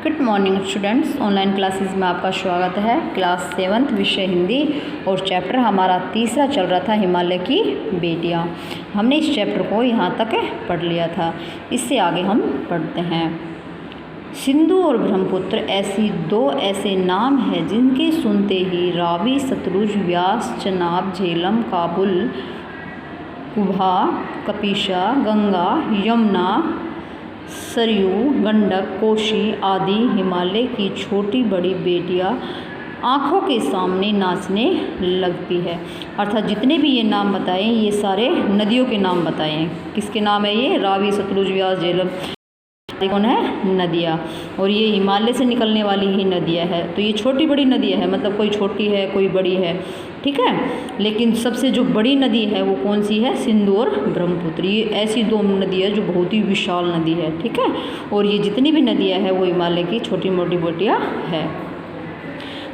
Good morning students, online classes में आपका स्वागत है। क्लास 7 विषय हिंदी और चैप्टर हमारा तीसरा चल रहा था हिमालय की बेटियां। हमने इस चैप्टर को यहाँ तक पढ़ लिया था। इससे आगे हम पढ़ते हैं। सिंधु और ब्रह्मपुत्र ऐसे नाम हैं जिनके सुनते ही रावी, सतलुज, व्यास, चनाब, झेलम, काबुल, कुभा, कपिशा, गंगा, यमुना, सरयू, गंडक, कोशी आदि हिमालय की छोटी बड़ी बेटियां आँखों के सामने नाचने लगती है। अर्थात जितने भी ये नाम बताएं ये सारे नदियों के नाम बताएं। किसके नाम है ये? रावी, सतलुज, व्यास, झेलम कौन है? नदियाँ। और ये हिमालय से निकलने वाली ही नदियाँ है। तो ये छोटी बड़ी नदियाँ है, मतलब कोई छोटी है कोई बड़ी है, ठीक है। लेकिन सबसे जो बड़ी नदी है वो कौन सी है? सिंधु और ब्रह्मपुत्र। ये ऐसी दो नदी है जो बहुत ही विशाल नदी है, ठीक है। और ये जितनी भी नदियाँ हैं वो हिमालय की छोटी मोटी बेटियाँ है।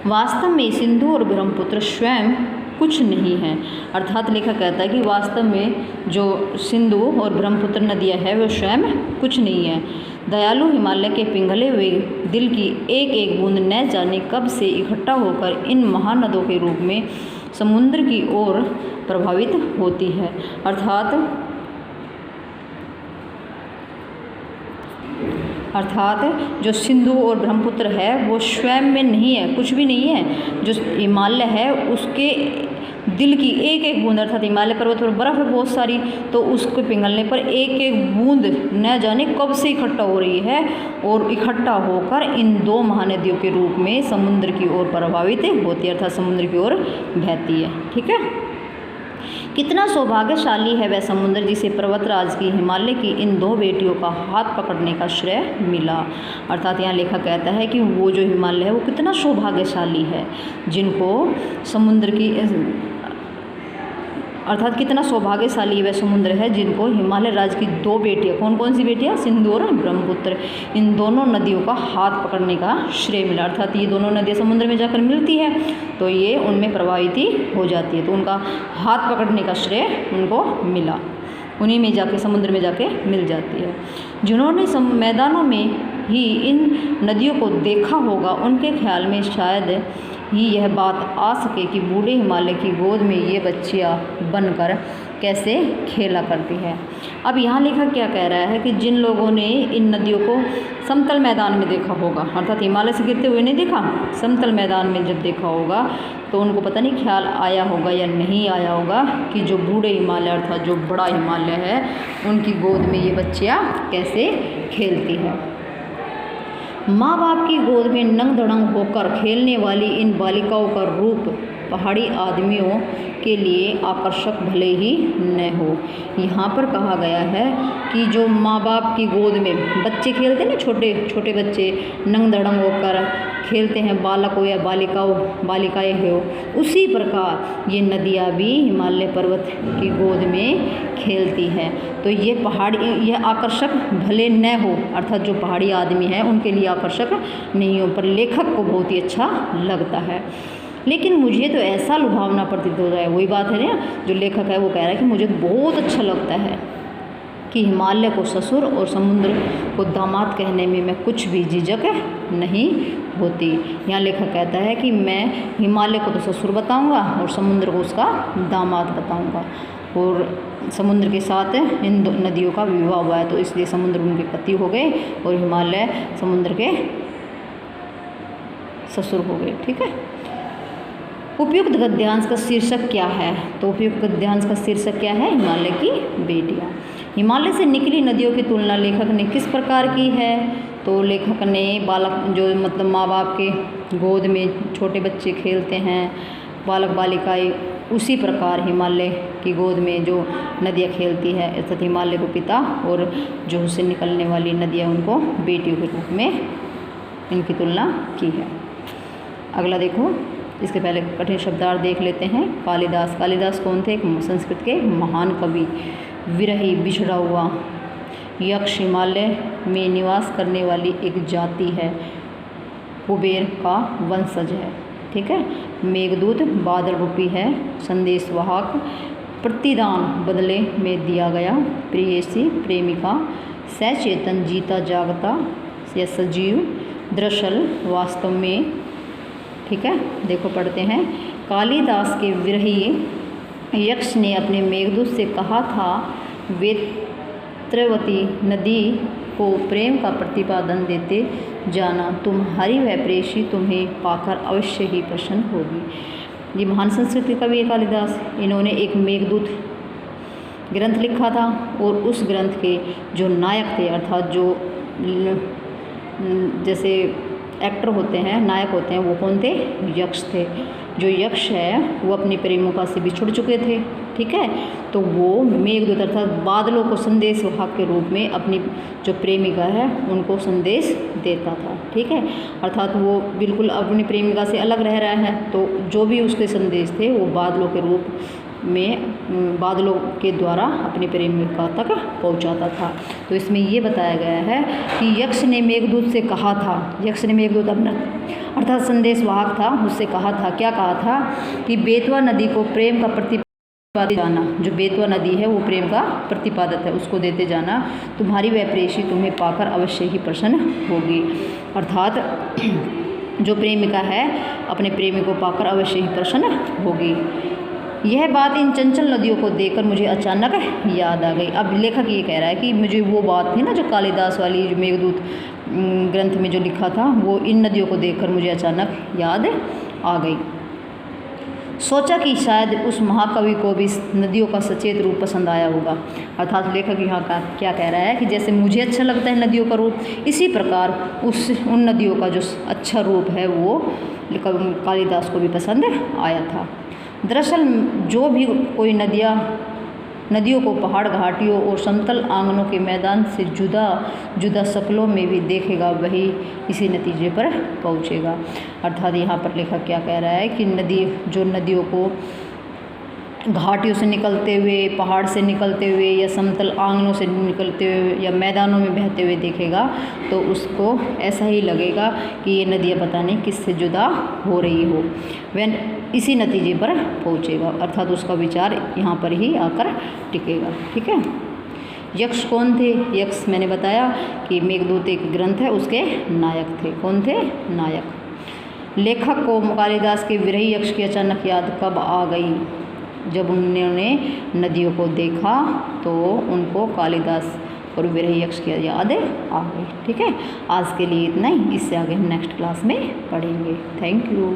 वास्तव में सिंधु और ब्रह्मपुत्र स्वयं कुछ नहीं है। अर्थात लेखक कहता है कि वास्तव में जो सिंधु और ब्रह्मपुत्र नदियाँ हैं वो स्वयं कुछ नहीं है। दयालु हिमालय के पिघले हुए दिल की एक एक बूंद न जाने कब से इकट्ठा होकर इन महानदों के रूप में समुद्र की ओर प्रभावित होती है। अर्थात जो सिंधु और ब्रह्मपुत्र है वो स्वयं में नहीं है, कुछ भी नहीं है। जो हिमालय है उसके दिल की एक एक बूंद, अर्थात हिमालय पर्वत पर बर्फ़ है बहुत सारी, तो उसको पिघलने पर एक एक बूंद न जाने कब से इकट्ठा हो रही है और इकट्ठा होकर इन दो महानदियों के रूप में समुद्र की ओर प्रभावित होती है, अर्थात समुद्र की ओर बहती है, ठीक है। कितना सौभाग्यशाली है वह समुद्र जिसे पर्वतराज की हिमालय की इन दो बेटियों का हाथ पकड़ने का श्रेय मिला। अर्थात यहाँ लेखक कहता है कि वो जो हिमालय है वो कितना सौभाग्यशाली है जिनको समुद्र की, अर्थात कितना सौभाग्यशाली वह समुद्र है जिनको हिमालय राज्य की दो बेटियाँ, कौन कौन सी बेटियाँ? सिंधु और ब्रह्मपुत्र, इन दोनों नदियों का हाथ पकड़ने का श्रेय मिला। अर्थात ये दोनों नदियाँ समुद्र में जाकर मिलती है तो ये उनमें प्रभावित हो जाती है, तो उनका हाथ पकड़ने का श्रेय उनको मिला, उन्हीं में जाके समुद्र में जाके मिल जाती है। जिन्होंने मैदानों में ही इन नदियों को देखा होगा उनके ख्याल में शायद ही यह बात आ सके कि बूढ़े हिमालय की गोद में ये बच्चियाँ बनकर कैसे खेला करती है। अब यहाँ लेखक क्या कह रहा है कि जिन लोगों ने इन नदियों को समतल मैदान में देखा होगा, अर्थात हिमालय से गिरते हुए नहीं देखा, समतल मैदान में जब देखा होगा तो उनको पता नहीं ख्याल आया होगा या नहीं आया होगा कि जो बूढ़े हिमालय अर्थात जो बड़ा हिमालय है उनकी गोद में ये बच्चियाँ कैसे खेलती है। माँ बाप की गोद में नंग धड़ंग होकर खेलने वाली इन बालिकाओं का रूप पहाड़ी आदमियों के लिए आकर्षक भले ही न हो। यहाँ पर कहा गया है कि जो माँ बाप की गोद में बच्चे खेलते हैं ना, छोटे छोटे बच्चे नंग धड़ंग होकर खेलते हैं, बालक हो या बालिकाएँ हो, उसी प्रकार ये नदियाँ भी हिमालय पर्वत की गोद में खेलती है। तो ये यह आकर्षक भले न हो, अर्थात जो पहाड़ी आदमी हैं उनके लिए आकर्षक नहीं हो, पर लेखक को बहुत ही अच्छा लगता है। लेकिन मुझे तो ऐसा लुभावना प्रतीत हो रहा है, वही बात है ना, जो लेखक है वो कह रहा है कि मुझे बहुत अच्छा लगता है कि हिमालय को ससुर और समुद्र को दामाद कहने में मैं कुछ भी झिझक नहीं होती। यहाँ लेखक कहता है कि मैं हिमालय को तो ससुर बताऊंगा और समुद्र को उसका दामाद बताऊंगा, और समुद्र के साथ इन दो नदियों का विवाह हुआ है तो इसलिए समुद्र उनके पति हो गए और हिमालय समुद्र के ससुर हो गए, ठीक है। उपयुक्त गद्यांश का शीर्षक क्या है? तो उपयुक्त गद्यांश का शीर्षक क्या है? हिमालय की बेटियाँ। हिमालय से निकली नदियों की तुलना लेखक ने किस प्रकार की है? तो लेखक ने बालक जो मतलब माँ बाप के गोद में छोटे बच्चे खेलते हैं, बालक बालिकाएँ, उसी प्रकार हिमालय की गोद में जो नदियाँ खेलती है, अर्थात हिमालय को पिता और जो उससे निकलने वाली नदियाँ उनको बेटियों के रूप में इनकी तुलना की है। अगला देखो, इसके पहले कठिन शब्दार्थ देख लेते हैं। कालिदास। कालिदास कौन थे? एक संस्कृत के महान कवि, विरही, बिछड़ा हुआ यक्ष हिमालय में निवास करने वाली एक जाति है, कुबेर का वंशज है, ठीक है। मेघदूत बादल रूपी है, संदेशवाहक, प्रतिदान बदले में दिया गया, प्रेयसी, प्रेमिका, सचेतन, जीता जागता या सजीव, दरअसल वास्तव में, ठीक है, देखो पढ़ते हैं। कालिदास के विरही यक्ष ने अपने मेघदूत से कहा था, वेत्रवती नदी को प्रेम का प्रतिपादन देते जाना, तुम्हारी वह प्रेयसी तुम्हें पाकर अवश्य ही प्रसन्न होगी। ये महान संस्कृत के कवि है कालिदास। इन्होंने एक मेघदूत ग्रंथ लिखा था और उस ग्रंथ के जो नायक थे, अर्थात जो जैसे एक्टर होते हैं, नायक होते हैं, वो कौन थे? यक्ष थे। जो यक्ष है वो अपनी प्रेमिका से बिछुड़ चुके थे, ठीक है। तो वो मेघदूत अर्थात बादलों को संदेश वाहक के रूप में अपनी जो प्रेमिका है उनको संदेश देता था, ठीक है। अर्थात वो बिल्कुल अपनी प्रेमिका से अलग रह रहा है, तो जो भी उसके संदेश थे वो बादलों के रूप में, बादलों के द्वारा अपनी प्रेमिका तक पहुंचाता था। तो इसमें ये बताया गया है कि यक्ष ने मेघदूत से कहा था, यक्ष ने मेघदूत अपना अर्थात संदेश वाहक था, उससे कहा था, क्या कहा था कि बेतवा नदी को प्रेम का प्रतिपादित जाना, जो बेतवा नदी है वो प्रेम का प्रतिपादक है, उसको देते जाना, तुम्हारी वह प्रेयसी तुम्हें पाकर अवश्य ही प्रसन्न होगी। अर्थात जो प्रेमिका है अपने प्रेमी को पाकर अवश्य ही प्रसन्न होगी। यह बात इन चंचल नदियों को देखकर मुझे अचानक याद आ गई। अब लेखक ये कह रहा है कि मुझे वो बात थी ना जो कालिदास वाली, जो मेघदूत ग्रंथ में जो लिखा था, वो इन नदियों को देखकर मुझे अचानक याद आ गई। सोचा कि शायद उस महाकवि को भी नदियों का सचेत रूप पसंद आया होगा। अर्थात लेखक यहाँ का क्या कह रहा है कि जैसे मुझे अच्छा लगता है नदियों का रूप, इसी प्रकार उन नदियों का जो अच्छा रूप है वो कालिदास को भी पसंद आया था। दरअसल जो भी कोई नदियों को पहाड़, घाटियों और समतल आंगनों के मैदान से जुदा जुदा शक्लों में भी देखेगा, वही इसी नतीजे पर पहुँचेगा। अर्थात यहाँ पर लेखक क्या कह रहा है कि नदियों को घाटियों से निकलते हुए, पहाड़ से निकलते हुए या समतल आंगनों से निकलते हुए या मैदानों में बहते हुए देखेगा तो उसको ऐसा ही लगेगा कि ये नदियाँ पता नहीं किससे जुदा हो रही हो, वह इसी नतीजे पर पहुँचेगा। अर्थात उसका विचार यहाँ पर ही आकर टिकेगा, ठीक है। यक्ष कौन थे? यक्ष मैंने बताया कि मेघदूत एक ग्रंथ है, उसके नायक थे। कौन थे? नायक। लेखक को कालिदास के विरही यक्ष की अचानक याद कब आ गई? जब उन्होंने नदियों को देखा तो उनको कालिदास और विरही यक्ष की याद आ गई, ठीक है। आज के लिए इतना ही, इससे आगे हम नेक्स्ट क्लास में पढ़ेंगे। Thank you.